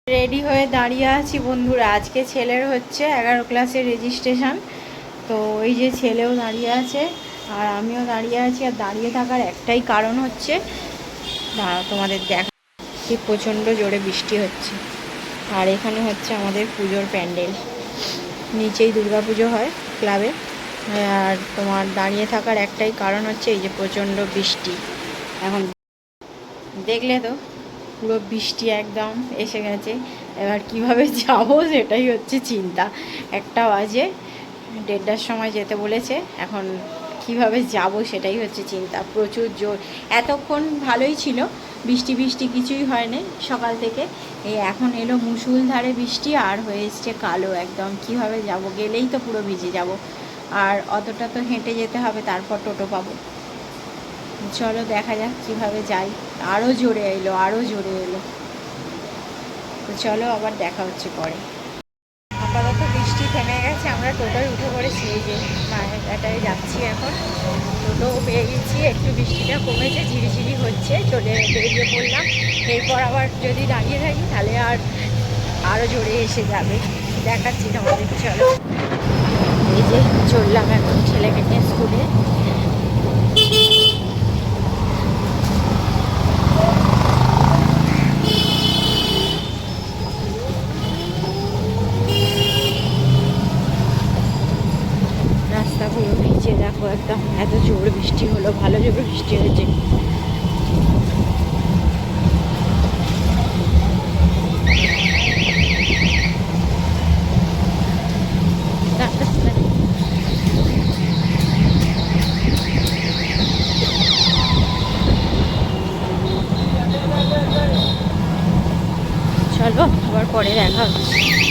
Ready হয়ে দাঁড়িয়ে আছি বন্ধুরা। আজকে ছেলের হচ্ছে 11 ক্লাসের রেজিস্ট্রেশন। তো ওই যে ছেলেও দাঁড়িয়ে আছে আর আমিও দাঁড়িয়ে আছি। আর দাঁড়িয়ে থাকার একটাই কারণ হচ্ছে, দাঁড়াও তোমাদের দেখা, কি প্রচণ্ড জোরে বৃষ্টি হচ্ছে। আর এখানে হচ্ছে আমাদের পুজোর প্যান্ডেল, নিচেই দুর্গাপুজো হয় ক্লাবে। আর তোমার দাঁড়িয়ে থাকার একটাই কারণ হচ্ছে এই যে প্রচণ্ড বৃষ্টি। এখন দেখলে তো পুরো বৃষ্টি একদম এসে গেছে। এবার কিভাবে যাব সেটাই হচ্ছে চিন্তা। 1টা বাজে, 1:30টার সময় যেতে বলেছে। এখন কিভাবে যাব সেটাই হচ্ছে চিন্তা। প্রচুর জোর, এতক্ষণ ভালোই ছিল, বৃষ্টি বৃষ্টি কিছুই হয়নি সকাল থেকে। এই এখন এলো মুষলধারে বৃষ্টি আর হয়ে এসছে কালো একদম। কিভাবে যাব? গেলেই তো পুরো ভিজে যাব। আর অতটা তো হেঁটে যেতে হবে, তারপর টোটো পাবো। চলো দেখা যাক কীভাবে যাই। আরও জোরে এলো, আরও জোরে এলো। তো চলো আবার দেখা হচ্ছে পরে। আপাতত বৃষ্টি থেমে গেছে, আমরা টোটোয় উঠে পড়েছি। এই যে মায়ের কাটায় যাচ্ছি এখন। টোটো পেয়ে গেছি, একটু বৃষ্টিটা কমেছে, ঝিরিঝিরি হচ্ছে, চলে বেরিয়ে পড়লাম। এরপর আবার যদি দাঁড়িয়ে থাকি তাহলে আরও জোরে এসে যাবে। দেখাচ্ছি তোমাদের, চলো। এই যে চললাম এখন ছেলেকে নিয়ে স্কুলে। রাস্তা পুরো ভিজে, দেখো একদম। এত জোর বৃষ্টি হলো, ভালো জোর বৃষ্টি হয়েছে। চলো আবার পরে দেখা হচ্ছে।